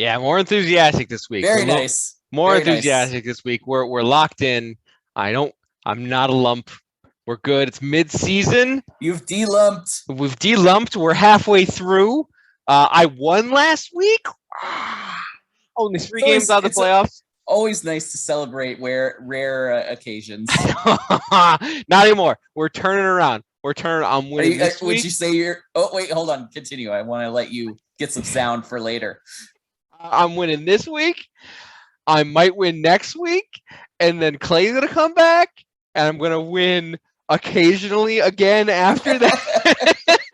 Yeah, more enthusiastic this week. Very nice. More Very enthusiastic this week. We're locked in. I'm not a lump. We're good. It's mid-season. You've de-lumped. We've de-lumped. We're halfway through. I won last week. Only 3 games out of the playoffs. Always nice to celebrate rare occasions. Not anymore. We're turning around. I'm winning this week. Would you say you're? Oh wait, hold on. Continue. I want to let you get some sound for later. I'm winning this week. I might win next week, and then Clay's gonna come back, and I'm gonna win occasionally again after that.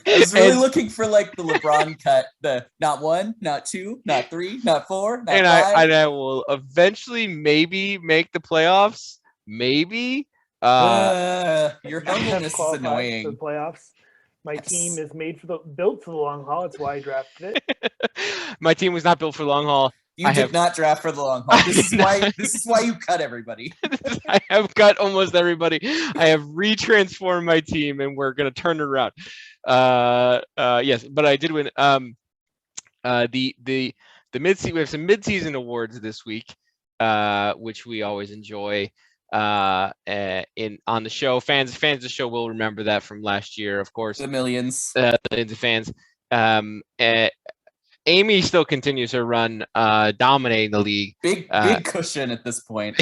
I was really looking for like the LeBron cut, the not 1, not 2, not 3, not 4, not 5. I will eventually maybe make the playoffs. Maybe. Your humbleness is annoying. For the playoffs. My team is built for the long haul. That's why I drafted it. My team was not built for the long haul. You did not draft for the long haul. This is why you cut everybody. I have cut almost everybody. I have retransformed my team, and we're gonna turn it around. Yes, but I did win. The mid-season, we have some mid-season awards this week, which we always enjoy. On the show, fans of the show will remember that from last year, of course. The millions of fans. Amy still continues her run, dominating the league. Big cushion at this point.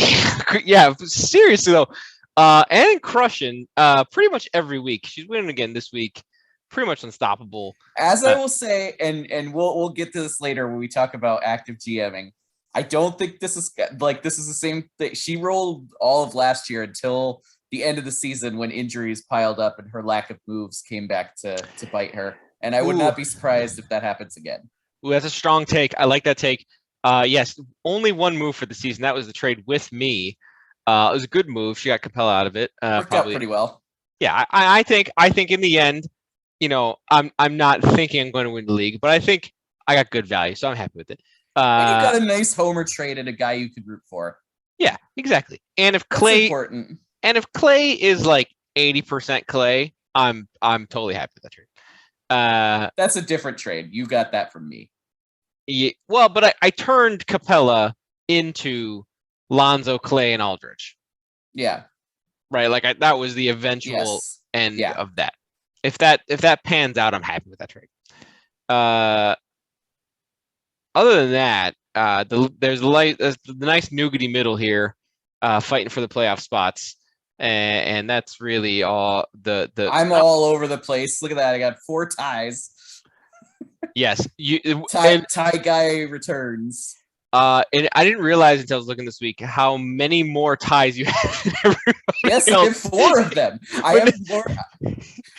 Yeah, seriously though, and crushing pretty much every week. She's winning again this week. Pretty much unstoppable. As I will say, and we'll get to this later when we talk about active GMing. I don't think this is the same thing. She rolled all of last year until the end of the season when injuries piled up and her lack of moves came back to bite her. And I would not be surprised if that happens again. Ooh, that's a strong take. I like that take. Yes, only one move for the season. That was the trade with me. It was a good move. She got Capella out of it. Worked out pretty well. Yeah, I think in the end, I'm not thinking I'm going to win the league, but I think I got good value, so I'm happy with it. You got a nice homer trade and a guy you could root for. Yeah, exactly. And if Clay is like 80% Clay, I'm totally happy with that trade. That's a different trade. You got that from me. Yeah, well, but I turned Capella into Lonzo, Clay, and Aldridge. Yeah. Right. Like that was the eventual end of that. If that pans out, I'm happy with that trade. Other than that, there's the nice nougaty middle here, fighting for the playoff spots. And that's really all I'm all over the place. Look at that. I got 4 ties. Yes. Tie guy returns. And I didn't realize until I was looking this week how many more ties you have than everybody else. I have 4 of them. I have more.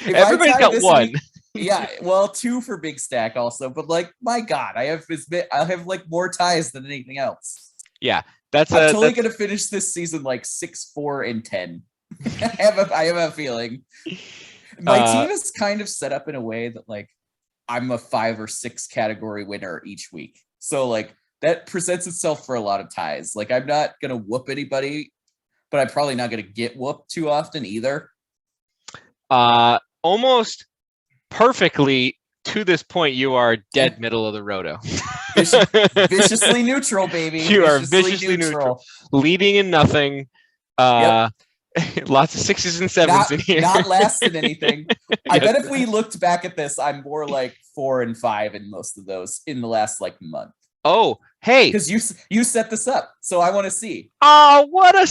Everybody's got 1. Yeah, well, 2 for Big Stack also, but like, my God, I have like more ties than anything else. Yeah, I'm totally gonna finish this season like 6-4-10. I have a feeling. My team is kind of set up in a way that like I'm a 5 or 6 category winner each week, so like that presents itself for a lot of ties. Like I'm not gonna whoop anybody, but I'm probably not gonna get whooped too often either. Almost perfectly to this point, you are dead middle of the roto. Viciously neutral, baby. You are viciously neutral. Leading in nothing. Lots of 6s and 7s in here. Not last in anything. I bet if we looked back at this, I'm more like 4 and 5 in most of those in the last like month. Oh, hey, because you set this up, so I want to see. Oh, what a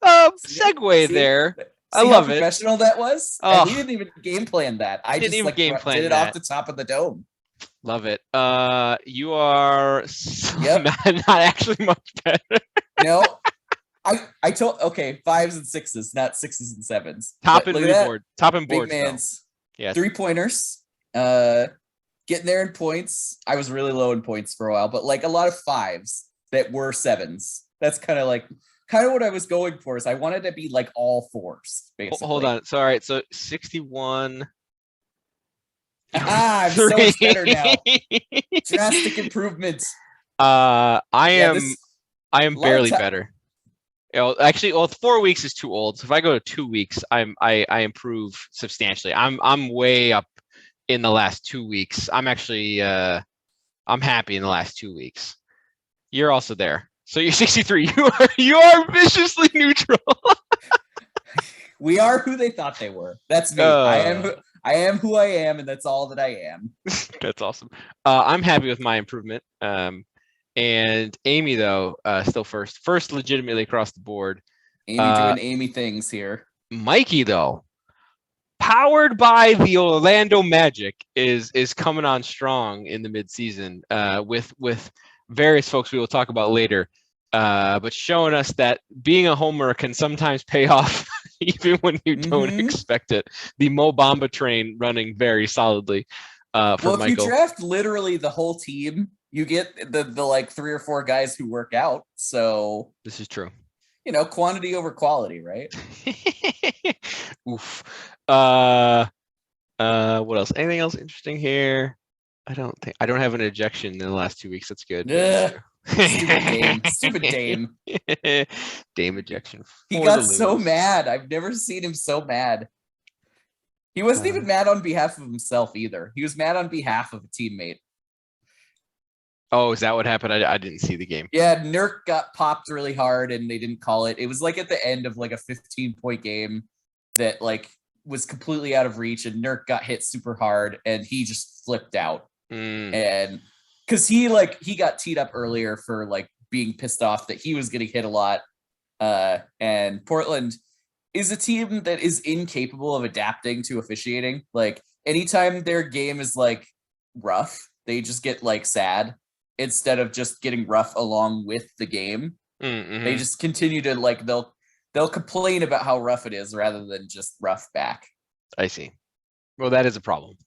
little segue there. I love it. Professional that was. Oh. And we didn't even game plan that. I did it off the top of the dome. Love it. You are not actually much better. No. I told 5s and 6s, not 6s and 7s. Top and board. Top and board. Big man's 3-pointers. Getting there in points. I was really low in points for a while, but like a lot of 5s that were 7s. That's kind of what I was going for. Is I wanted to be like all 4s, basically. Hold on. So all right. So 61. I'm so much better now. Drastic improvement. I am barely better. Actually, 4 weeks is too old. So if I go to 2 weeks, I improve substantially. I'm way up in the last 2 weeks. I'm actually I'm happy in the last 2 weeks. You're also there. So you're 63. You are viciously neutral. We are who they thought they were. That's me. I am who I am, and that's all that I am. That's awesome. I'm happy with my improvement. And Amy, though, still first legitimately across the board. Amy doing Amy things here. Mikey, though, powered by the Orlando Magic, is coming on strong in the midseason with various folks we will talk about later, but showing us that being a homer can sometimes pay off even when you don't expect it. The Mo Bamba train running very solidly for Well, if Michael. you draft literally the whole team, you get the like 3 or 4 guys who work out. So This is true. Quantity over quality, right? Oof. What else? Anything else interesting here? I don't have an ejection in the last 2 weeks. That's good. Stupid Dame. Dame ejection. He got so mad. I've never seen him so mad. He wasn't even mad on behalf of himself either. He was mad on behalf of a teammate. Oh, is that what happened? I didn't see the game. Yeah, Nurk got popped really hard and they didn't call it. It was like at the end of like a 15-point game that like was completely out of reach, and Nurk got hit super hard and he just flipped out. And because he got teed up earlier for like being pissed off that he was getting hit a lot. And Portland is a team that is incapable of adapting to officiating. Like anytime their game is like rough, they just get like sad instead of just getting rough along with the game. They just continue to like they'll complain about how rough it is rather than just rough back. I see. Well, that is a problem.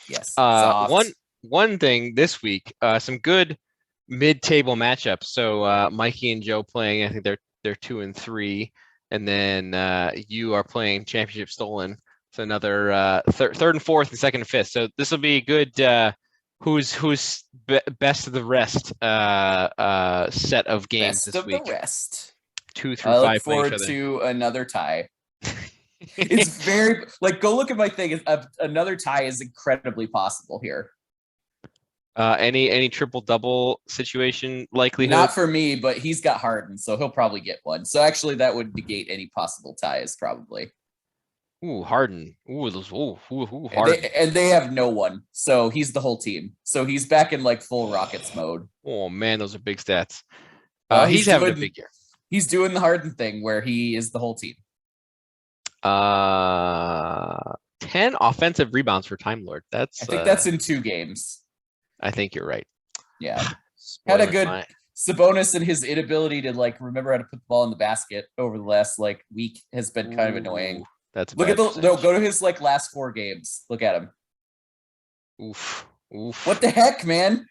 Yes. One thing this week, some good mid-table matchups. So Mikey and Joe playing, I think they're 2 and 3, and then you are playing championship stolen. So another third and fourth and second and fifth. So this will be a good who's best of the rest set of games best this week. The rest. 2 through 5. I look forward to another tie. It's very like go look at my thing. Another tie is incredibly possible here. Any triple double situation likelihood? Not for me, but he's got Harden, so he'll probably get one. So actually, that would negate any possible ties, probably. Ooh, Harden. Harden. And they have no one, so he's the whole team. So he's back in like full Rockets mode. Oh man, those are big stats. He's having a big year. He's doing the Harden thing where he is the whole team. 10 offensive rebounds for Time Lord. I think that's in 2 games. I think you're right. Yeah. Had a good Sabonis, and his inability to like remember how to put the ball in the basket over the last like week has been kind of annoying. That's go to his like last 4 games. Look at him. Oof. What the heck, man?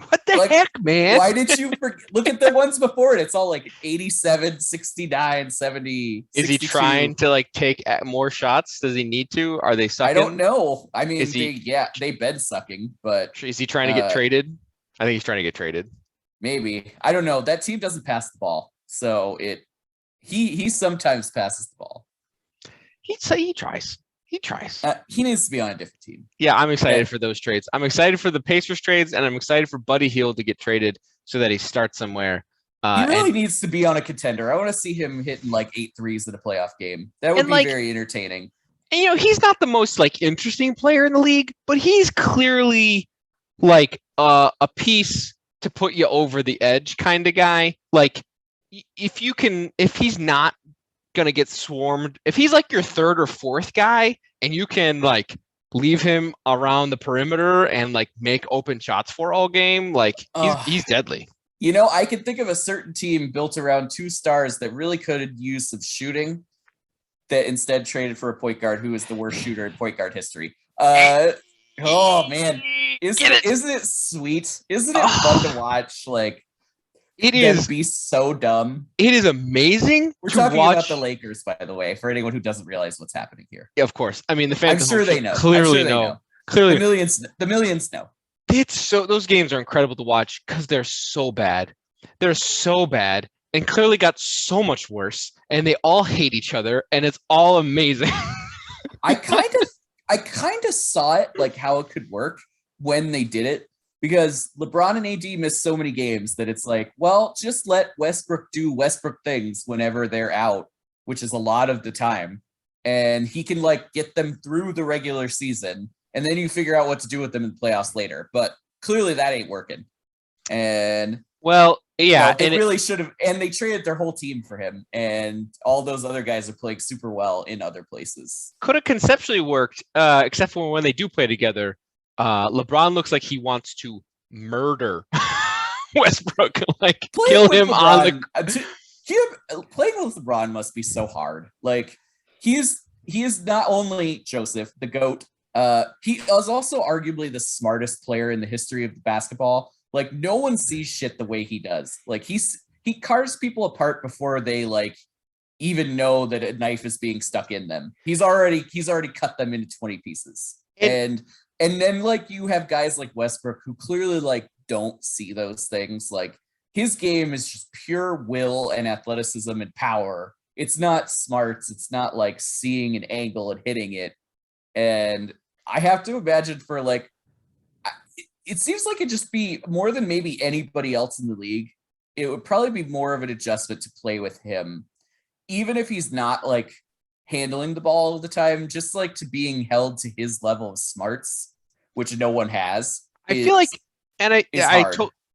What the heck, man? Why did you look at the ones before it? It's all like 87, 69, 70. Is 62. he trying to like take more shots? Does he need to? Are they sucking? I don't know. I mean, they've been sucking, but is he trying to get traded? I think he's trying to get traded. Maybe. I don't know. That team doesn't pass the ball, so he sometimes passes the ball. He tries. He tries. He needs to be on a different team. Yeah, I'm excited for those trades. I'm excited for the Pacers trades, and I'm excited for Buddy Hield to get traded so that he starts somewhere. He really needs to be on a contender. I want to see him hitting like 8 threes in a playoff game. That would be very entertaining. And he's not the most like interesting player in the league, but he's clearly like a piece to put you over the edge kind of guy. Like if he's not gonna get swarmed, if he's like your 3rd or 4th guy and you can like leave him around the perimeter and like make open shots for all game, like he's deadly. I can think of a certain team built around 2 stars that really could use some shooting that instead traded for a point guard who is the worst shooter in point guard history. Oh man, isn't it sweet? Isn't it fun to watch? Like it is be so dumb. It is amazing. We're talking about the Lakers, by the way, for anyone who doesn't realize what's happening here. Yeah, of course. I mean, the fans. I'm sure they know. Clearly know. Clearly, the millions know. Those games are incredible to watch because they're so bad. They're so bad and clearly got so much worse. And they all hate each other, and it's all amazing. I I kind of saw it, like how it could work when they did it, because LeBron and AD miss so many games that it's like, well, just let Westbrook do Westbrook things whenever they're out, which is a lot of the time. And he can like get them through the regular season, and then you figure out what to do with them in the playoffs later. But clearly that ain't working. And well, yeah, they really should have, and they traded their whole team for him, and all those other guys are playing super well in other places. Could have conceptually worked, except for when they do play together. LeBron looks like he wants to murder Westbrook, like kill him LeBron, on the. Playing with LeBron must be so hard. Like he is not only Joseph the GOAT. He is also arguably the smartest player in the history of basketball. Like no one sees shit the way he does. Like he carves people apart before they like even know that a knife is being stuck in them. He's already cut them into 20 pieces. And then like you have guys like Westbrook who clearly like don't see those things. Like his game is just pure will and athleticism and power. It's not smarts. It's not like seeing an angle and hitting it. And I have to imagine for like, it seems like it'd just be more than maybe anybody else in the league. It would probably be more of an adjustment to play with him, even if he's not like handling the ball all the time, just like to being held to his level of smarts, which no one has. I feel like, and I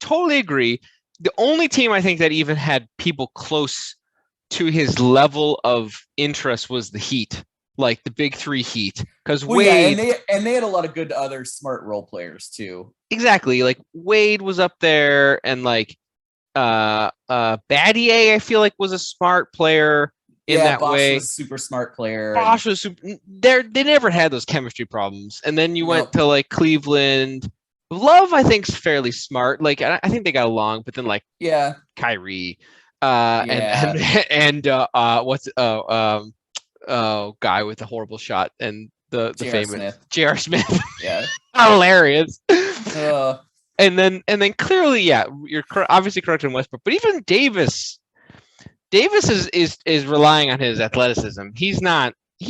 totally agree. The only team I think that even had people close to his level of interest was the Heat, like the big three Heat, because Wade, and they had a lot of good other smart role players too. Exactly, like Wade was up there, and like Battier, I feel like was a smart player in that Bosh way. Was a super smart player. Bosh was super. They never had those chemistry problems, and then you went to like Cleveland. Love, I think, is fairly smart. Like I think they got along, but then like Kyrie, and what's guy with the horrible shot and the famous J.R. Smith. Yeah, hilarious. And then clearly, you're obviously correct in Westbrook, but even Davis is relying on his athleticism. He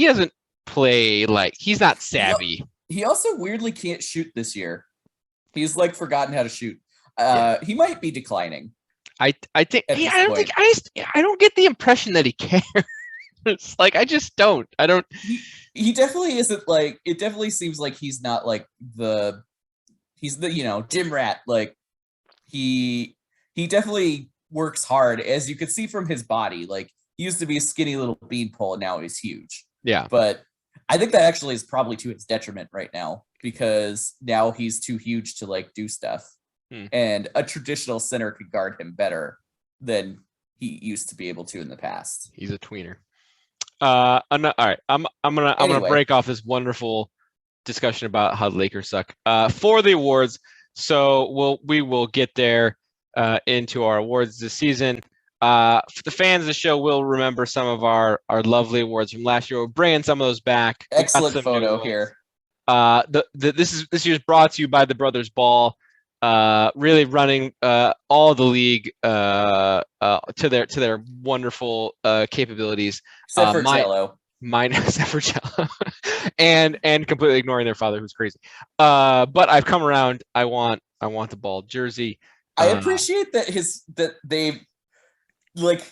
doesn't play like, he's not savvy. He also weirdly can't shoot this year. He's like forgotten how to shoot. He might be declining. I don't get the impression that he cares. Like I just don't. He definitely isn't like, it definitely seems like he's not like he's the gym rat. Like he definitely works hard, as you could see from his body. Like he used to be a skinny little beanpole, and now he's huge. Yeah. But I think that actually is probably to his detriment right now, because now he's too huge to like do stuff. And a traditional center could guard him better than he used to be able to in the past. He's a tweener. All right. I'm gonna break off this wonderful discussion about how the Lakers suck for the awards. So we will get there into our awards this season. For the fans of the show will remember some of our lovely awards from last year. We're bringing some of those back. Excellent photo here. This year's brought to you by the Brothers Ball. Really running all the league to their wonderful capabilities. Except for Jello. Except for Jello. and completely ignoring their father, who's crazy. But I've come around. I want the Ball jersey. I appreciate that they like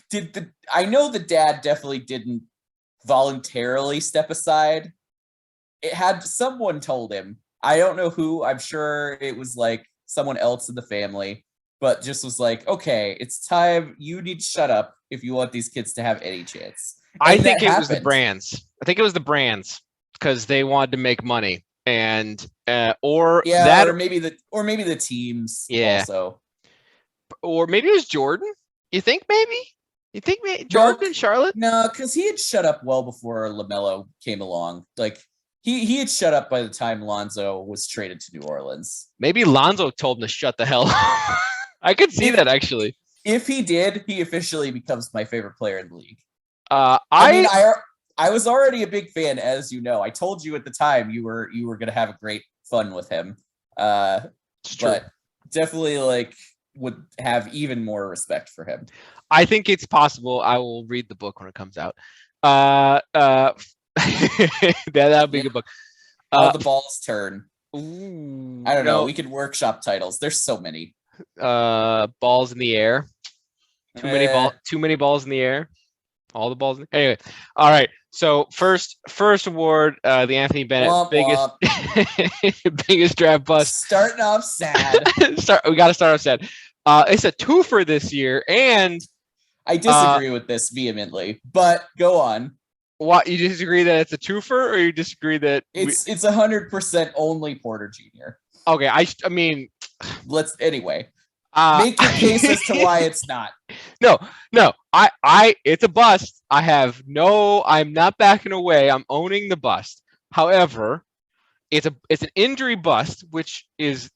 I know the dad definitely didn't voluntarily step aside. It had someone told him. I don't know who. I'm sure it was like someone else in the family, but just was like, okay, it's time. You need to shut up if you want these kids to have any chance. I think it was the brands. I think it was the brands, because they wanted to make money, and or maybe the teams. Yeah. Also. Or maybe it was Jordan. You think Jordan and Charlotte? No, because he had shut up well before LaMelo came along. Like he had shut up by the time Lonzo was traded to New Orleans. Maybe Lonzo told him to shut the hell up. I could see that actually. If he did, he officially becomes my favorite player in the league. I was already a big fan, as you know. I told you at the time you were gonna have a great fun with him. But definitely like would have even more respect for him. I think it's possible. I will read the book when it comes out. That'll be a good book. All the balls turn. Ooh, I don't know. We could workshop titles. There's so many. Balls in the air. Too many balls in the air. All the balls. Anyway, all right. So first award, the Anthony Bennett womp, biggest draft bust. Starting off sad. We got to start off sad. It's a twofer this year, and I disagree with this vehemently, but go on. What, you disagree that it's a twofer, or you disagree that it's 100% only Porter Jr.? Okay, I mean, let's anyway. Make your case as to why it's not. No, it's a bust. I'm not backing away. I'm owning the bust. However, it's an injury bust, which is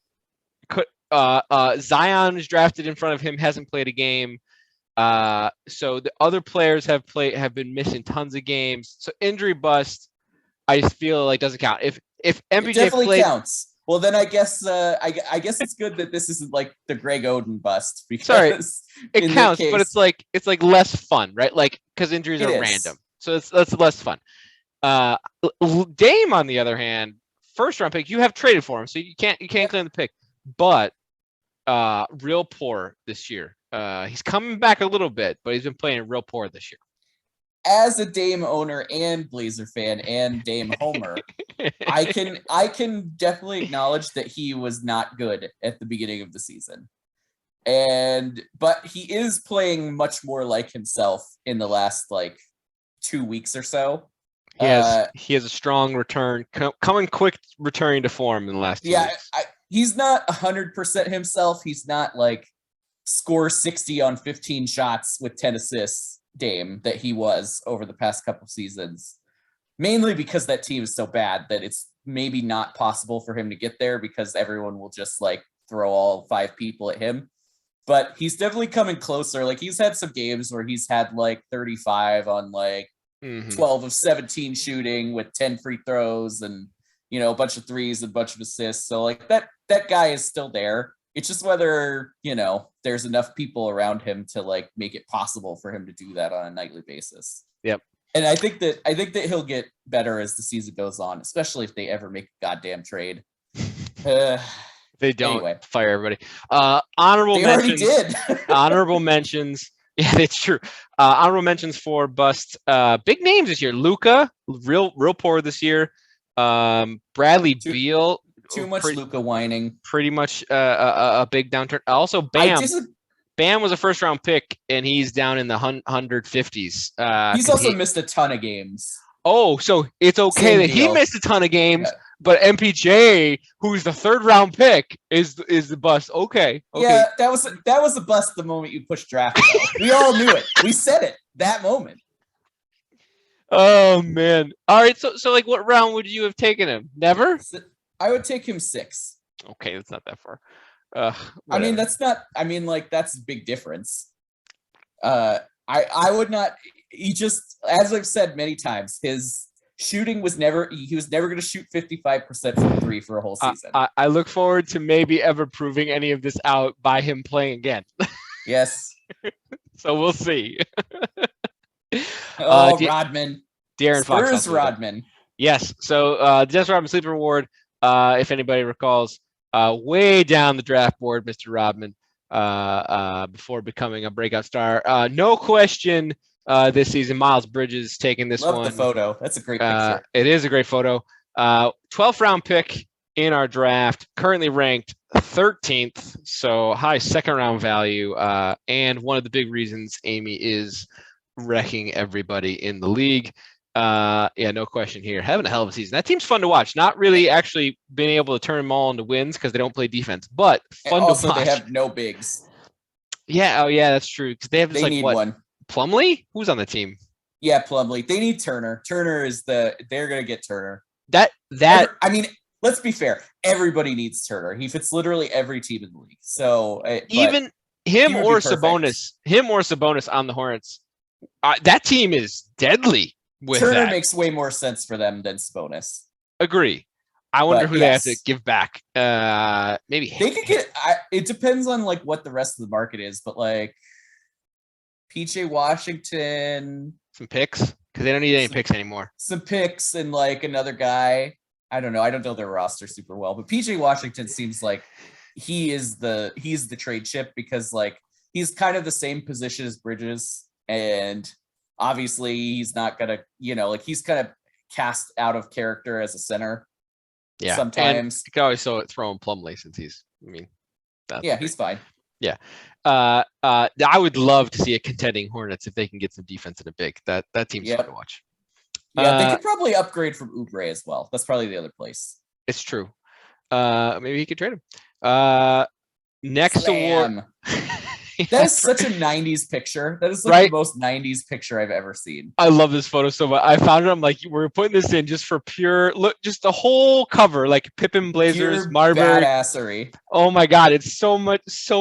Zion is drafted in front of him, hasn't played a game. So the other players have been missing tons of games. So injury bust, I just feel like doesn't count. If MPJ it definitely counts. Well, then I guess I guess it's good that this isn't like the Greg Oden bust, because it counts, but it's like less fun, right? Like, because injuries are random, so that's less fun. Dame, on the other hand, first round pick, you have traded for him, so you can't claim the pick, but real poor this year. He's coming back a little bit, but he's been playing real poor this year. As a Dame owner and Blazer fan and Dame homer, I can definitely acknowledge that he was not good at the beginning of the season. But he is playing much more like himself in the last 2 weeks or so. He has a strong return, coming quick returning to form in the last 2 weeks. He's not 100% himself. He's not score 60 on 15 shots with 10 assists Dame that he was over the past couple of seasons, mainly because that team is so bad that it's maybe not possible for him to get there, because everyone will just throw all 5 people at him. But he's definitely coming closer. He's had some games where he's had 35 on 12 of 17 shooting with 10 free throws and a bunch of threes and a bunch of assists. So that guy is still there. It's just whether, there's enough people around him to make it possible for him to do that on a nightly basis. Yep. And I think that he'll get better as the season goes on, especially if they ever make a goddamn trade. They don't anyway. Fire everybody. Honorable mentions. Already did. Honorable mentions. Yeah, that's true. Honorable mentions for bust. Big names this year. Luka, real poor this year. Bradley Beal. Too much Luka whining. Pretty much a big downturn. Also, Bam was a first round pick, and he's down in the 150s. He's also missed a ton of games. Oh, so it's okay that he missed a ton of games, but MPJ, who's the third round pick, is the bust. Okay. Yeah, that was the bust the moment you pushed draft. We all knew it. We said it that moment. Oh man. All right. So what round would you have taken him? Never? I would take him 6. Okay, that's not that far. I mean, that's a big difference. I would not. He just, as I've said many times, his shooting was never. He was never going to shoot 55% from 3 for a whole season. I look forward to maybe ever proving any of this out by him playing again. Yes. So we'll see. Rodman. De'Aaron Fox. Spurs Rodman. Yes. So Dennis Rodman Sleeper Award. If anybody recalls, way down the draft board, Mr. Rodman, before becoming a breakout star. No question, this season, Miles Bridges taking this one. Love the photo. That's a great picture. It is a great photo. 12th round pick in our draft, currently ranked 13th, so high second round value. And one of the big reasons Amy is wrecking everybody in the league. No question here. Having a hell of a season. That team's fun to watch. Not really actually being able to turn them all into wins because they don't play defense, but fun to watch. Also, they have no bigs. Yeah. Oh, yeah, that's true. Because they have need one. Plumlee? Who's on the team? Yeah, Plumlee. They need Turner. Turner is they're gonna get Turner. I mean, let's be fair. Everybody needs Turner. He fits literally every team in the league. So even him or Sabonis on the Hornets, that team is deadly. Turner makes way more sense for them than Sabonis. Agree. I wonder who they have to give back. Maybe they could get. It depends on what the rest of the market is, but PJ Washington, some picks because they don't need any picks anymore. Some picks and another guy. I don't know. I don't know their roster super well, but PJ Washington seems like he's the trade chip because like he's kind of the same position as Bridges, and obviously he's not gonna, like he's kind of cast out of character as a center. Yeah, sometimes and you can always throw in Plumlee since he's. I mean, he's fine. Yeah. I would love to see a contending Hornets if they can get some defense in a big. That team's fun to watch. Yeah, they could probably upgrade from Oubre as well. That's probably the other place. It's true. Maybe he could trade him. Next Slam. award. That is such a 90s picture. That is like the most 90s picture I've ever seen. I love this photo so much. I found it. I'm like, we're putting this in just for pure look, just the whole cover, like Pippen Blazers, Pure Marbury. Badassery. Oh my God. It's so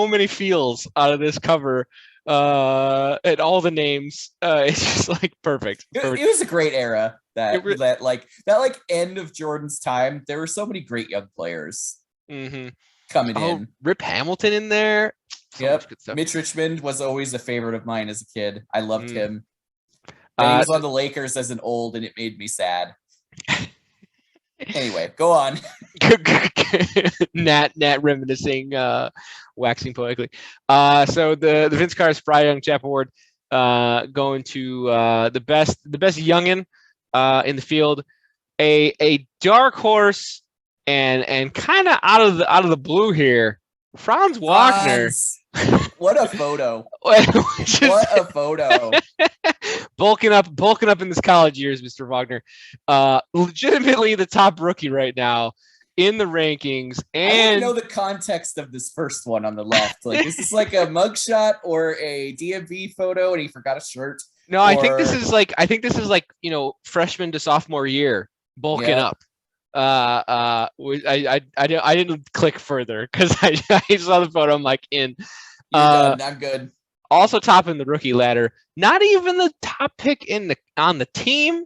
many feels out of this cover. And all the names. It's just like perfect. It was a great era. That end of Jordan's time. There were so many great young players coming in. Rip Hamilton in there. Yep. Mitch Richmond was always a favorite of mine as a kid. I loved him. And he was on the Lakers as an old, and it made me sad. Anyway, go on. Nat reminiscing, waxing poetically. So the Vince Carter Spry Young Chap Award going to the best youngin in the field, a dark horse, and kind of out of the blue here. Franz Wagner. What a photo. What a photo. bulking up in this college years, Mr. Wagner. Legitimately the top rookie right now in the rankings. And I don't know the context of this first one on the left. Like, is this like a mugshot or a DMV photo and he forgot a shirt? No, I think this is like freshman to sophomore year bulking up. I didn't click further because I saw the photo. I'm like, You're done. I'm good. Also topping the rookie ladder. Not even the top pick on the team.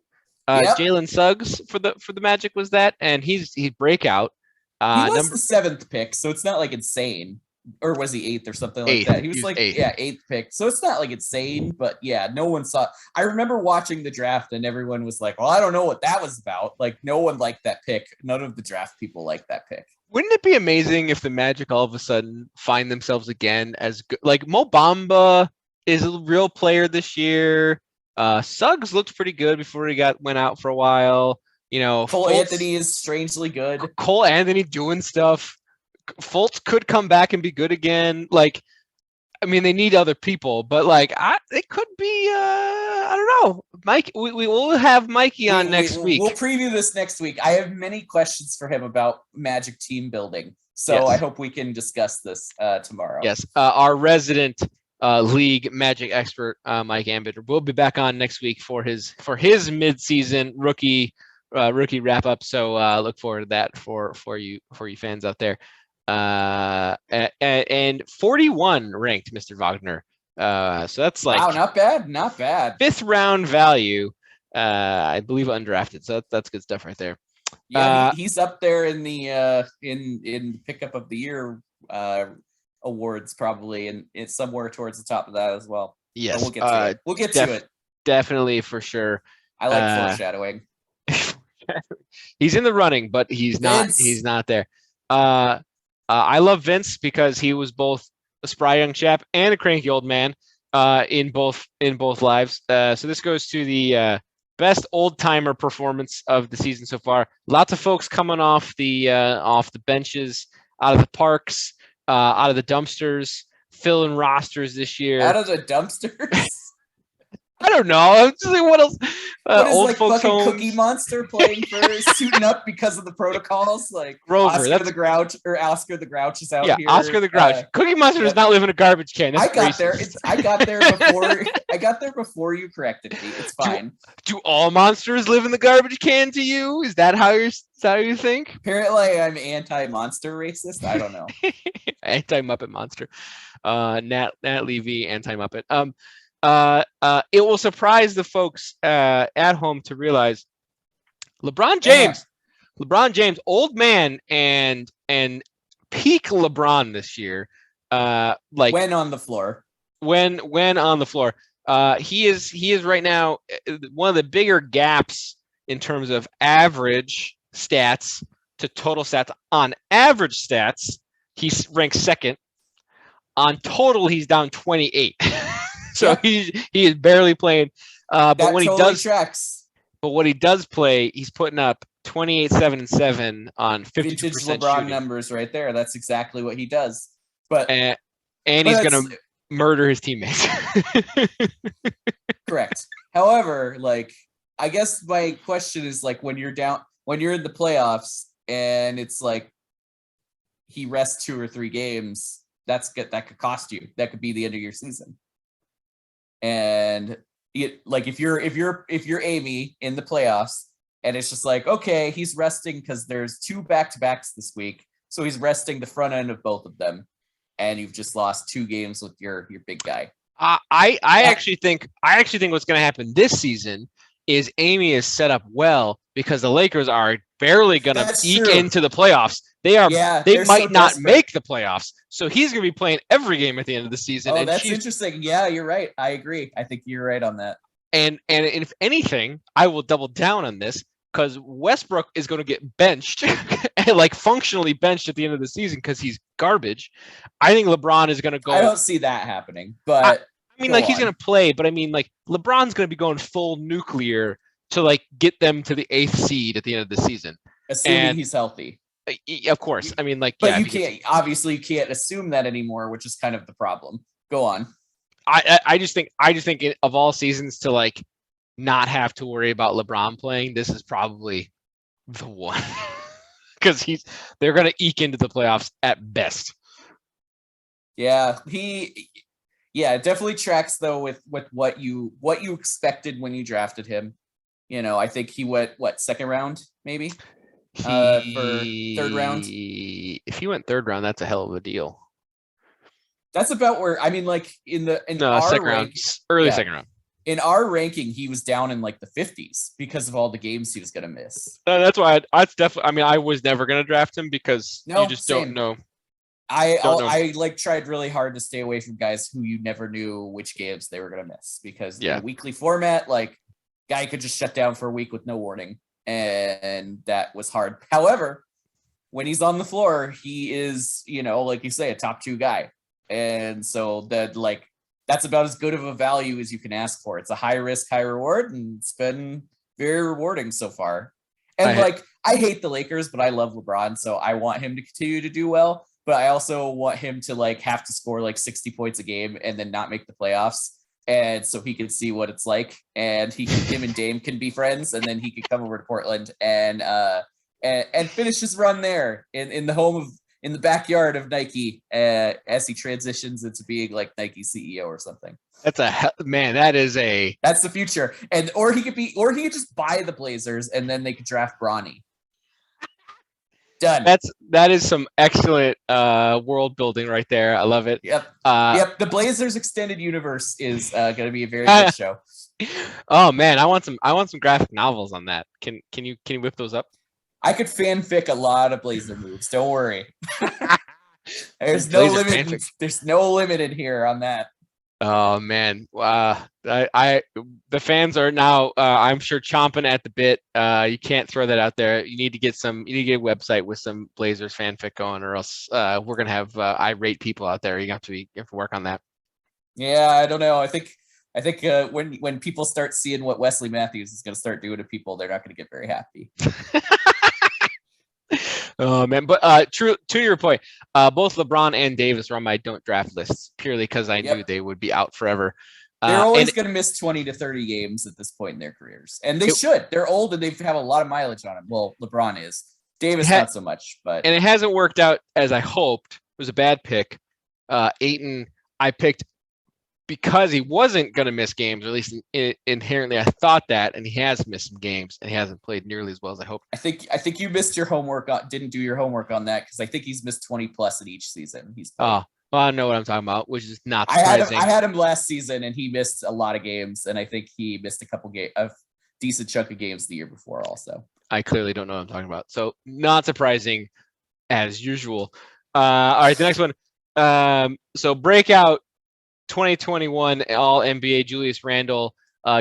Jalen Suggs for the Magic was that, and he's breakout. He was the 7th pick, so it's not like insane. Or was he 8th or something like that? He was like 8th pick. So it's not like insane, but yeah, no one saw. I remember watching the draft and everyone was like, well, I don't know what that was about. Like, no one liked that pick. None of the draft people liked that pick. Wouldn't it be amazing if the Magic all of a sudden find themselves again as good? Like, Mo Bamba is a real player this year. Suggs looked pretty good before he went out for a while. Cole Anthony is strangely good. Cole Anthony doing stuff. Fultz could come back and be good again. Like, I mean, they need other people, but like, it could be. I don't know, Mike. We will have Mikey on next week. We'll preview this next week. I have many questions for him about Magic team building, so I hope we can discuss this tomorrow. Yes, our resident league Magic expert, Mike Ambiter, will be back on next week for his mid-season rookie wrap up. So look forward to that for you fans out there. And 41 ranked, Mr. Wagner. So that's like, wow, not bad. 5th round value. I believe undrafted. So that's good stuff right there. Yeah, he's up there in the in pickup of the year awards probably, and it's somewhere towards the top of that as well. Yes, so we'll get to it. Definitely, for sure. I like foreshadowing. He's in the running, but he's not there. I love Vince because he was both a spry young chap and a cranky old man in both lives. So this goes to the best old timer performance of the season so far. Lots of folks coming off the benches, out of the parks, out of the dumpsters, filling rosters this year. Out of the dumpsters? I don't know. I'm just like, what else? What is old like folks fucking homes. Cookie Monster playing for suiting up because of the protocols? Like Grover, Oscar the Grouch is out here. Yeah, Oscar the Grouch. Cookie Monster does not live in a garbage can. That's I got there before you corrected me. It's fine. Do all monsters live in the garbage can to you? Is that how you think? Apparently I'm anti-monster racist. I don't know. Anti-Muppet monster. Nat Levy, anti-Muppet. It will surprise the folks at home to realize LeBron James, old man and peak LeBron this year. Like when on the floor. When on the floor. He is right now one of the bigger gaps in terms of average stats to total stats on average stats, he's ranked second. On total, he's down 28. So he is barely playing. But that when totally he does, tracks. but when he does play, he's putting up 28, 7, and 7 on 50% Vintage LeBron shooting. numbers right there. That's exactly what he does. But And he's gonna murder his teammates. Correct. However, like, I guess my question is, like, when you're in the playoffs and it's like he rests 2 or 3 games, that could cost you. That could be the end of your season. And like if you're Amy in the playoffs and it's just like, okay, he's resting because there's 2 back-to-backs this week, so he's resting the front end of both of them, and you've just lost 2 games with your big guy. I actually think what's going to happen this season is Amy is set up well because the Lakers are barely going to eke into the playoffs. They might not make the playoffs, so he's going to be playing every game at the end of the season. Oh, that's interesting. Yeah, you're right. I agree. I think you're right on that. And if anything, I will double down on this because Westbrook is going to get benched, like functionally benched at the end of the season because he's garbage. I think LeBron is going to go. I don't see that happening, but I mean, like he's going to play, but I mean, like LeBron's going to be going full nuclear to like get them to the 8th seed at the end of the season, assuming he's healthy. Of course, I mean, like, but you can't assume that anymore, which is kind of the problem. Go on. I just think of all seasons to like not have to worry about LeBron playing, this is probably the one because they're going to eke into the playoffs at best. Yeah, it definitely tracks though with what you expected when you drafted him. You know, I think he went second round maybe. For 3rd round. If he went 3rd round, that's a hell of a deal. That's about where, I mean, like in our second round, early second round. In our ranking, he was down in like the 50s because of all the games he was going to miss. That's why I was never going to draft him because you just don't know. I like tried really hard to stay away from guys who you never knew which games they were going to miss because in a weekly format, like guy could just shut down for a week with no warning. And that was hard. However, when he's on the floor, he is, like you say, a top 2 guy. And so that's about as good of a value as you can ask for. It's a high risk, high reward, and it's been very rewarding so far. And I hate the Lakers, but I love LeBron, so I want him to continue to do well. But I also want him to like have to score like 60 points a game and then not make the playoffs. And so he can see what it's like, and him and Dame can be friends, and then he could come over to Portland and finish his run there in the backyard of Nike as he transitions into being like Nike CEO or something. That's that's the future. And or he could just buy the Blazers and then they could draft Bronny. Done. That is some excellent world building right there. I love it. Yep. The Blazers extended universe is going to be a very good show. Oh man, I want some graphic novels on that. Can you whip those up? I could fanfic a lot of Blazer moves. Don't worry. There's no limit. There's no limit in here on that. Oh man, the fans are now, I'm sure, chomping at the bit. You can't throw that out there. You need to get a website with some Blazers fanfic going, or else we're gonna have irate people out there. You have to work on that. Yeah, I don't know. I think when people start seeing what Wesley Matthews is gonna start doing to people, they're not gonna get very happy. Oh man, but to your point, both LeBron and Davis were on my don't draft lists purely because I knew they would be out forever. They're always going to miss 20 to 30 games at this point in their careers, and they should. They're old and they have a lot of mileage on them. Well, LeBron is. Davis not so much, but it hasn't worked out as I hoped. It was a bad pick. Ayton, I picked because he wasn't going to miss games, or at least inherently I thought that, and he has missed some games, and he hasn't played nearly as well as I hoped. I think you missed your homework. Didn't do your homework on that because I think he's missed 20 plus in each season. He's played. Well, I know what I'm talking about, which is not surprising. I had him last season, and he missed a lot of games, and I think he missed a decent chunk of games the year before also. I clearly don't know what I'm talking about, so not surprising as usual. All right, the next one. So breakout 2021 All-NBA Julius Randle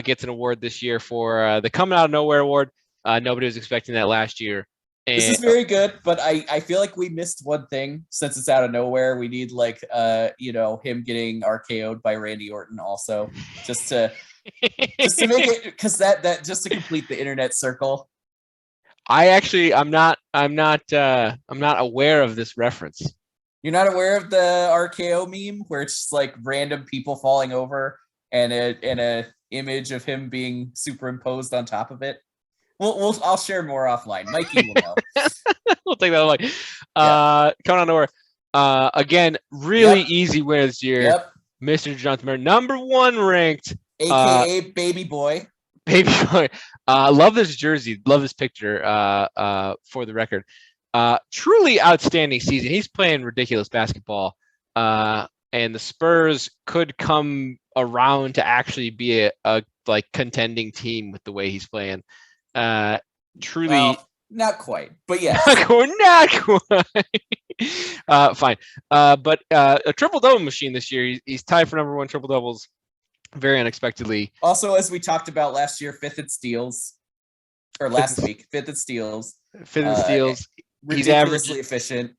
gets an award this year for the Coming Out of Nowhere award. Nobody was expecting that last year. This is very good, but I feel like we missed one thing since it's out of nowhere. We need like him getting RKO'd by Randy Orton also, just to make it, because that just to complete the internet circle. I'm not aware of this reference. You're not aware of the RKO meme where it's just like random people falling over and a image of him being superimposed on top of it? I'll share more offline. Mikey will know. We'll take that like coming on over. Again, really easy win this year. Yep. Mr. Jonathan Murray, number 1 ranked. AKA Baby Boy. Baby Boy. Love this jersey. Love this picture for the record. Truly outstanding season. He's playing ridiculous basketball. And the Spurs could come around to actually be a like contending team with the way he's playing. Truly, well, not quite, but yeah, not quite. Fine, but a triple double machine this year. He's tied for number 1 triple doubles, very unexpectedly. Also, as we talked about last year, 5th in steals, or last week, 5th in steals. 5th in steals. He's ridiculously efficient.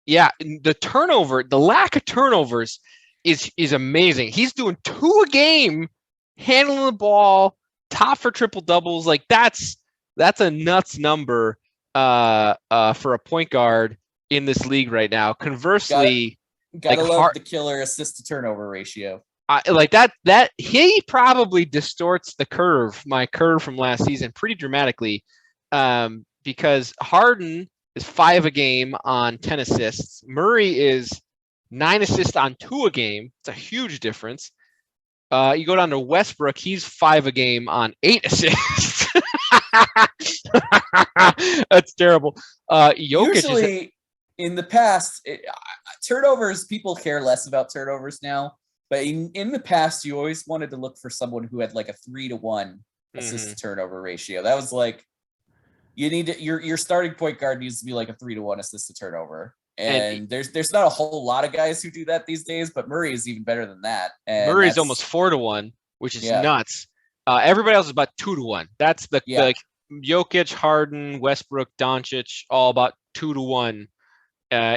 Yeah, the lack of turnovers is amazing. He's doing 2 a game, handling the ball, top for triple doubles. Like that's a nuts number for a point guard in this league right now. Conversely, gotta love the killer assist to turnover ratio. Like that he probably distorts my curve from last season pretty dramatically, because Harden is 5 a game on 10 assists. Murray is 9 assists on 2 a game. It's a huge difference. You go down to Westbrook, he's 5 a game on 8 assists. That's terrible. Jokic usually in the past, turnovers, people care less about turnovers now. But in the past, you always wanted to look for someone who had like a 3-to-1 assist to turnover ratio. That was like, you need to, your starting point guard needs to be like a 3-to-1 assist to turnover. And there's not a whole lot of guys who do that these days, but Murray is even better than that. And Murray's almost 4-to-1, which is nuts. Everybody else is about 2-to-1. That's the like Jokic, Harden, Westbrook, Doncic, all about 2-to-1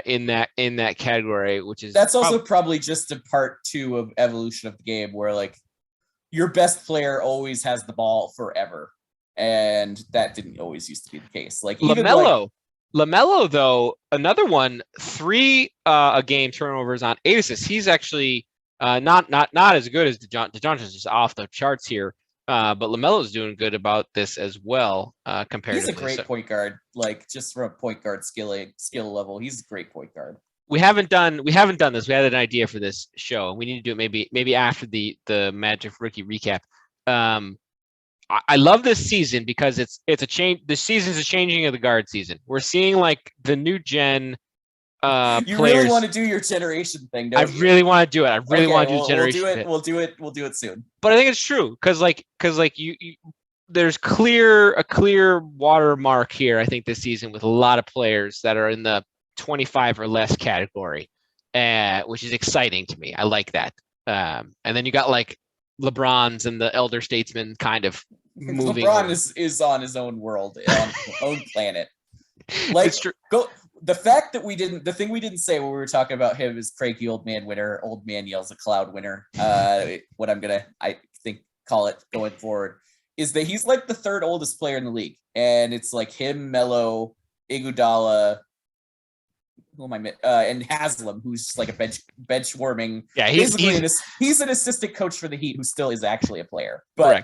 in that category, which is also probably just a part 2 of evolution of the game, where like your best player always has the ball forever, and that didn't always used to be the case. Like LaMelo, though, another one, 3 a game turnovers on 8 assists. He's actually not as good as DeJounte is just off the charts here. But LaMelo's doing good about this as well. Compared, he's a great point guard. Like just from a point guard skill level, he's a great point guard. We haven't done this. We had an idea for this show. We need to do it maybe after the Magic rookie recap. I love this season because it's a change. The season's a changing of the guard season. We're seeing like the new gen you players. Really want to do your generation thing, don't you? Really want to do it. I really want to do the generation. We'll do it soon. But I think it's true because you there's a clear watermark here. I think this season with a lot of players that are in the 25 or less category, which is exciting to me. I like that. And then you got like LeBron's and the elder statesman kind of moving. LeBron is on his own world, on his own planet. Like the thing we didn't say when we were talking about him is cranky old man winner, old man yells at cloud winner. What I'm gonna call it going forward is that he's like the 3rd oldest player in the league, and it's like him, Melo, Iguodala, and Haslam, who's just like a bench warming. Yeah, he's an assistant coach for the Heat who still is actually a player. But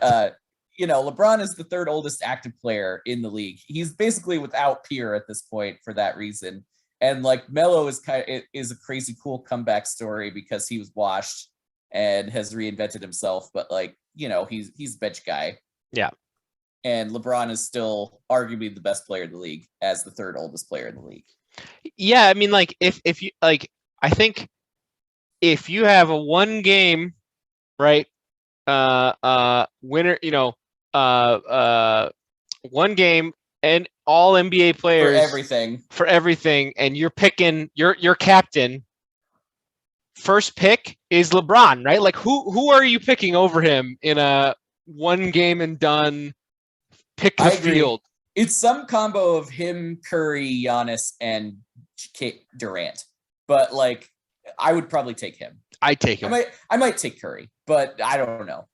LeBron is the 3rd oldest active player in the league. He's basically without peer at this point for that reason. And like Melo is a crazy cool comeback story because he was washed and has reinvented himself. But like he's a bench guy. Yeah. And LeBron is still arguably the best player in the league as the 3rd oldest player in the league. Yeah, I mean, like if you like, I think if you have a 1 game, right, winner, 1 game and all NBA players for everything, and you're picking your captain. First pick is LeBron, right? Like who are you picking over him in a 1 game and done pick the field? it's some combo of him, Curry, Giannis, and Durant. But like, I would probably take him. I take him. I might take Curry, but I don't know.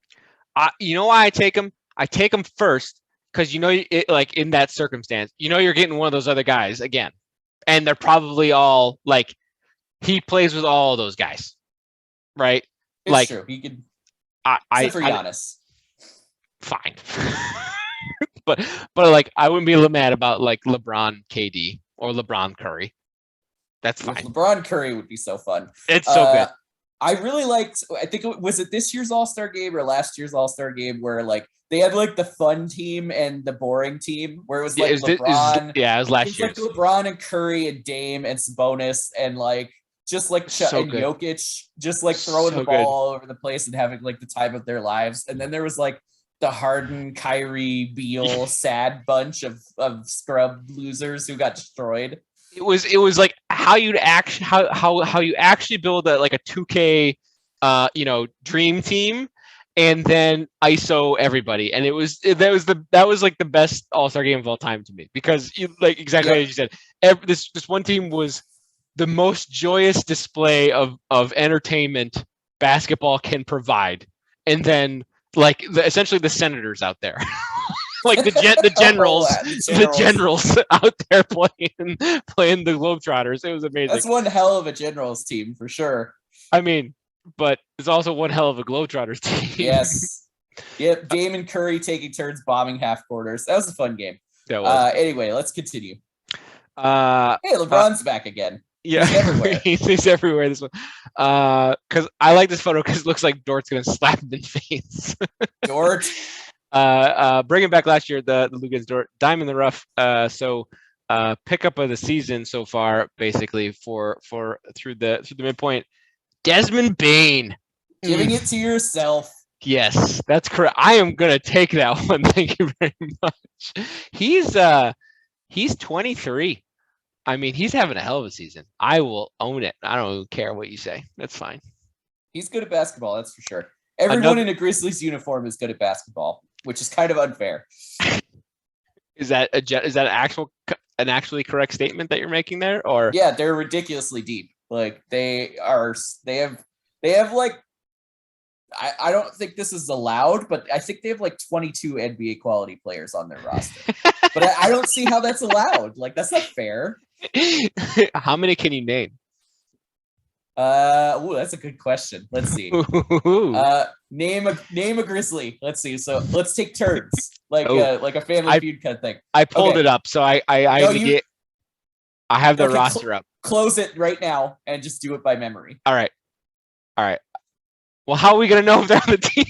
You know why I take him? I take him first because like in that circumstance, you're getting one of those other guys again, and they're probably all like he plays with all of those guys, right? It's like true. He could. Except for Giannis. Fine. but like I wouldn't be mad about like LeBron KD or LeBron Curry. That's fine. LeBron Curry would be so fun. It's so good. I really liked, I think was it this year's All-Star game or last year's All-Star game where like they had like the fun team and the boring team where it was like LeBron. It was last year. Like LeBron and Curry and Dame and Sabonis and like just like and Jokic just like throwing the ball all over the place and having like the time of their lives. And then there was like the Harden, Kyrie, Beal, sad bunch of scrub losers who got destroyed. It was like how you actually build like a 2K dream team and then ISO everybody, and that was like the best All-Star game of all time to me because like exactly as you said, this one team was the most joyous display of entertainment basketball can provide, and then like essentially the Senators out there. Like the generals, the generals out there playing the Globetrotters. It was amazing. That's one hell of a Generals team for sure. I mean, but it's also one hell of a Globetrotters team. Yes. Yep. Dame and Curry taking turns bombing half quarters. That was a fun game. That was. Anyway, let's continue. Hey, LeBron's back again. Yeah, he's everywhere. he's everywhere. This one, because I like this photo because it looks like Dort's gonna slap him in the face. Dort. Bringing back last year, the Lugan's Dort, dime in the rough. So pickup of the season so far, basically for through the midpoint. Desmond Bane, giving it to yourself. Yes, that's correct. I am gonna take that one. Thank you very much. He's 23. I mean, he's having a hell of a season. I will own it. I don't even care what you say. That's fine. He's good at basketball, that's for sure. Everyone in a Grizzlies uniform is good at basketball, which is kind of unfair. Is that an actually correct statement that you're making there, or? Yeah, they're ridiculously deep. Like they have like, I don't think this is allowed, but I think they have like 22 NBA quality players on their roster. But I don't see how that's allowed. Like that's not fair. How many can you name? That's a good question. Let's see. Name a Grizzly. Let's see. So let's take turns, like a Family Feud kind of thing. I pulled it up, so I have the roster up. Close it right now and just do it by memory. All right. Well, how are we gonna know if they're on the team?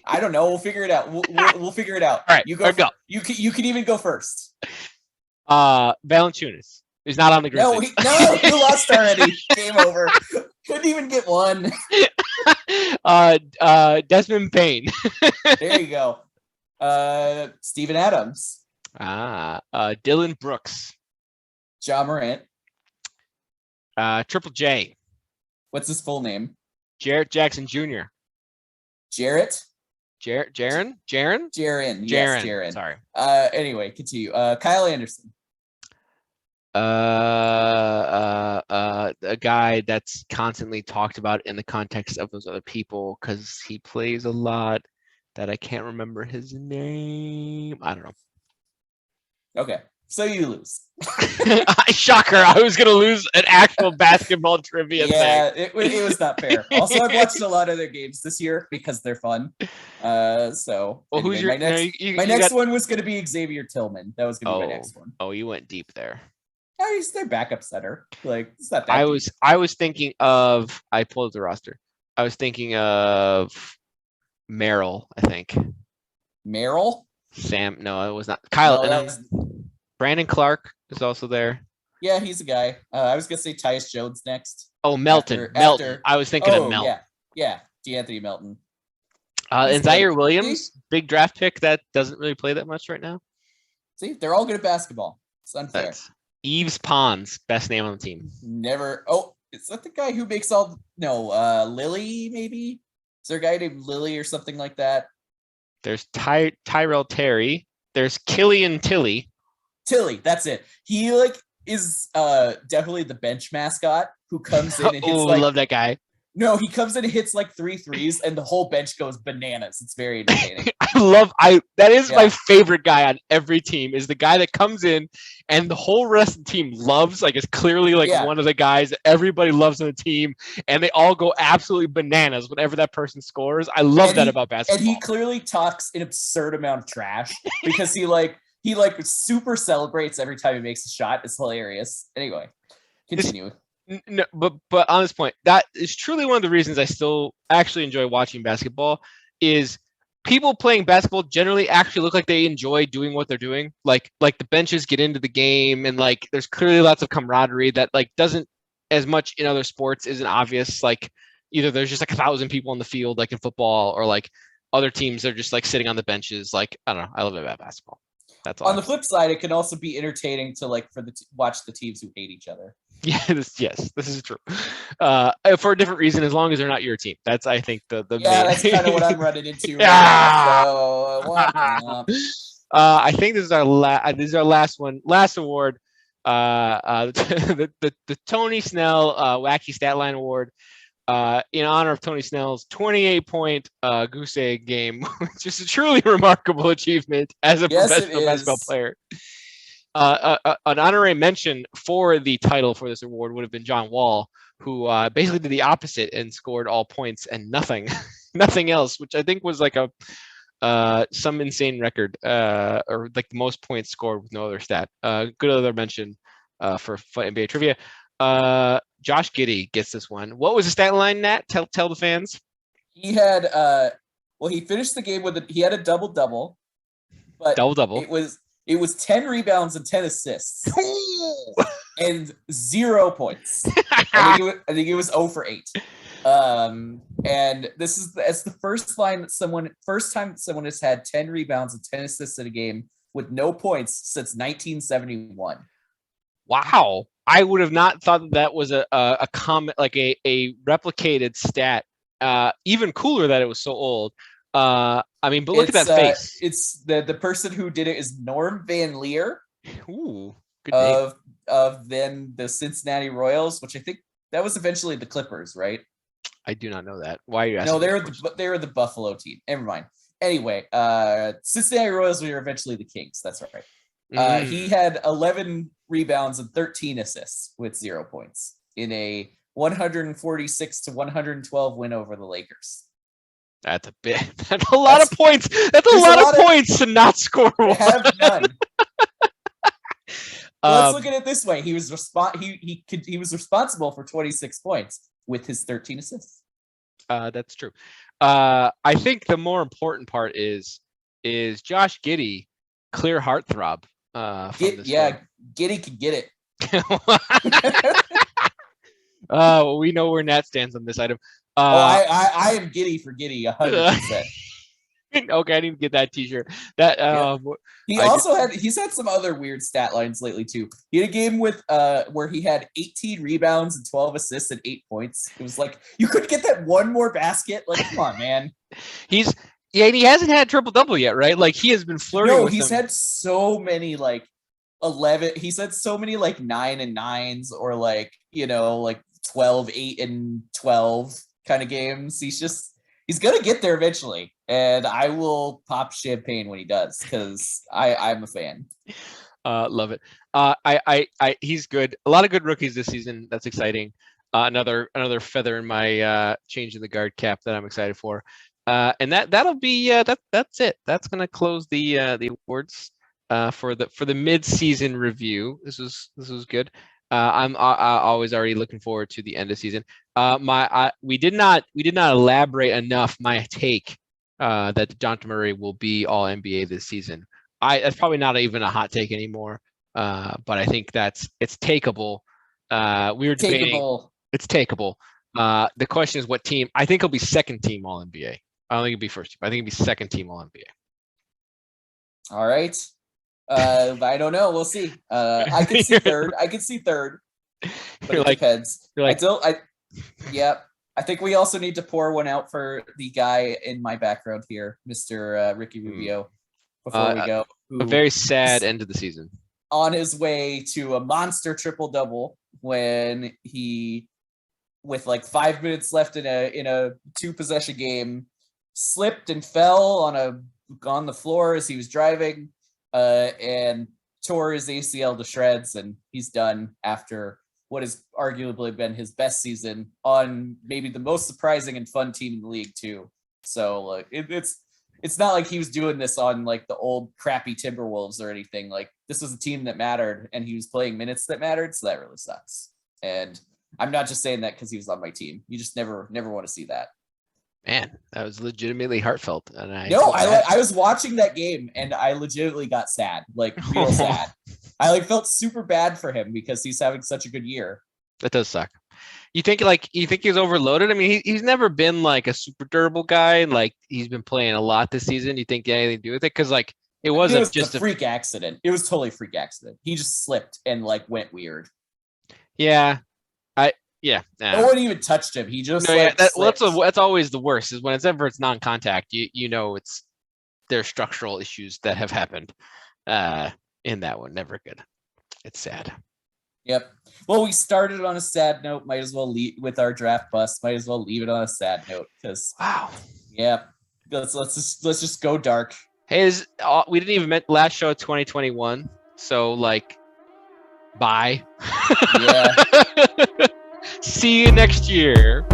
I don't know. We'll figure it out. We'll figure it out. All right, you go. Go. You can even go first. Valanciunas is not on the Grizzlies. No, you lost already. Game over. Couldn't even get one. Desmond Bane. There you go. Steven Adams. Dylan Brooks. Ja Morant. Triple J. What's his full name? Jarrett Jackson Jr. Jarrett? Jaren? Yes, Jaren. Sorry. Anyway, continue. Kyle Anderson. A guy that's constantly talked about in the context of those other people because he plays a lot that I can't remember his name. I don't know. Okay. So you lose. Shocker. I was going to lose an actual basketball trivia thing. Yeah, it was not fair. Also, I've watched a lot of their games this year because they're fun. So well, anyway, who's your my next one was going to be Xavier Tillman. That was going to be my next one. Oh, you went deep there. Oh, he's their backup center. Like it's not that deep. I was thinking of I pulled the roster. I was thinking of Merrill, I think. Merrill? Sam, no, it was not. Kyle. No, Brandon Clark is also there. Yeah, he's a guy. I was gonna say Tyus Jones next. Oh, Melton. Melton. I was thinking of Melton. Yeah, DeAnthony Melton. And Zaire Williams, big draft pick that doesn't really play that much right now. See, they're all good at basketball. It's unfair. Yves Pons, best name on the team. Never. Oh, is that the guy who makes all? No, Lily maybe. Is there a guy named Lily or something like that? There's Tyrell Terry. There's Killian Tilly. Tilly, that's it. He is definitely the bench mascot who comes in and hits love that guy. No, he comes in and hits 3 threes, and the whole bench goes bananas. It's very entertaining. That is my favorite guy on every team, is the guy that comes in and the whole rest of the team loves, is clearly one of the guys that everybody loves on the team, and they all go absolutely bananas whenever that person scores. I love that about basketball. And he clearly talks an absurd amount of trash because he super celebrates every time he makes a shot. It's hilarious. Anyway, continue. No, but on this point, that is truly one of the reasons I still actually enjoy watching basketball. Is people playing basketball generally actually look like they enjoy doing what they're doing. Like the benches get into the game, and there's clearly lots of camaraderie that doesn't as much in other sports isn't obvious. Either there's just 1,000 people on the field, like in football, or other teams are just sitting on the benches. I don't know. I love it about basketball. That's all. On the flip side, it can also be entertaining to watch the teams who hate each other. Yes, this is true. For a different reason, as long as they're not your team. That's, I think, the main... that's kind of what I'm running into right now. So, I think this is our last one, last award. The Tony Snell Wacky Stat Line Award. In honor of Tony Snell's 28-point goose egg game, which is a truly remarkable achievement as a professional basketball player. An honorary mention for the title for this award would have been John Wall, who basically did the opposite and scored all points and nothing else, which I think was some insane record, or the most points scored with no other stat. Good other mention for NBA trivia. Josh Giddey gets this one. What was the stat line, Nat? Tell the fans. He had he finished the game he had a double-double, but double-double. It was 10 rebounds and 10 assists and 0 points. I think it was 0 for 8. And it's the first time someone has had 10 rebounds and 10 assists in a game with no points since 1971. Wow. I would have not thought that was a comment, a replicated stat. Even cooler that it was so old. But look at that face. It's the person who did it is Norm Van Leer. Ooh, good name. Of then the Cincinnati Royals, which I think that was eventually the Clippers, right? I do not know that. Why are you asking? No, they were the Buffalo team. Never mind. Anyway, Cincinnati Royals were eventually the Kings. That's right. He had 11 rebounds and 13 assists with 0 points in a 146-112 win over the Lakers. That's a lot of points. That's a lot of points to not score one. Have none. Let's look at it this way. He was responsible for 26 points with his 13 assists. That's true. I think the more important part is Josh Giddey, clear heartthrob. Giddey could get it. We know where Nat stands on this item. I am giddy for Giddey 100%. Okay, I need to get that T-shirt. He's had some other weird stat lines lately too. He had a game with where he had 18 rebounds and 12 assists and 8 points. It was you could get that one more basket. Come on, man. And he hasn't had triple-double yet, right? He has been flirting. No, with he's them. had so many 11. He's had so many 9 and 9s or 12, 8 and 12 kind of games. He's gonna get there eventually, and I will pop champagne when he does because I'm a fan. Love it. He's good. A lot of good rookies this season. That's exciting. Another feather in my change in the guard cap that I'm excited for. And that'll be that's it. That's gonna close the awards for the mid-season review. This was good. I'm always already looking forward to the end of season. We did not elaborate enough my take that DeJounte Murray will be all NBA this season. That's probably not even a hot take anymore. But I think it's takeable. We were debating. It's takeable. The question is what team. I think he'll be second team all NBA. I don't think he'll be first team. I think he'll be second team all NBA. All right. I don't know. We'll see. I can see third. But it depends. I think we also need to pour one out for the guy in my background here, Mr. Ricky Rubio, before we go. who A very sad end of the season. on his way to a monster triple double when he, with like 5 minutes left in a 2-possession game, slipped and fell on the floor as he was driving, and tore his ACL to shreds, and he's done after what has arguably been his best season on maybe the most surprising and fun team in the league too. So like it's not like he was doing this on like the old crappy Timberwolves or anything. Like this was a team that mattered and he was playing minutes that mattered. So that really sucks. And I'm not just saying that because he was on my team. You just never want to see that. Man, that was legitimately heartfelt. And I was watching that game and I legitimately got sad, like real sad. I like felt super bad for him because he's having such a good year. That does suck. You think he was overloaded? I mean, he's never been like a super durable guy. Like he's been playing a lot this season. You think he had anything to do with it? Because like it wasn't just a freak accident. It was totally a freak accident. He just slipped and like went weird. Yeah. No one even touched him. He just that's always the worst is when it's non-contact. You know there's structural issues that have happened in that one. Never good. It's sad. Yep. Well, we started on a sad note. Might as well leave with our draft bust. Might as well leave it on a sad note because wow. Yeah. Let's just go dark. Hey, we didn't even met last show 2021. So like, bye. Yeah. See you next year.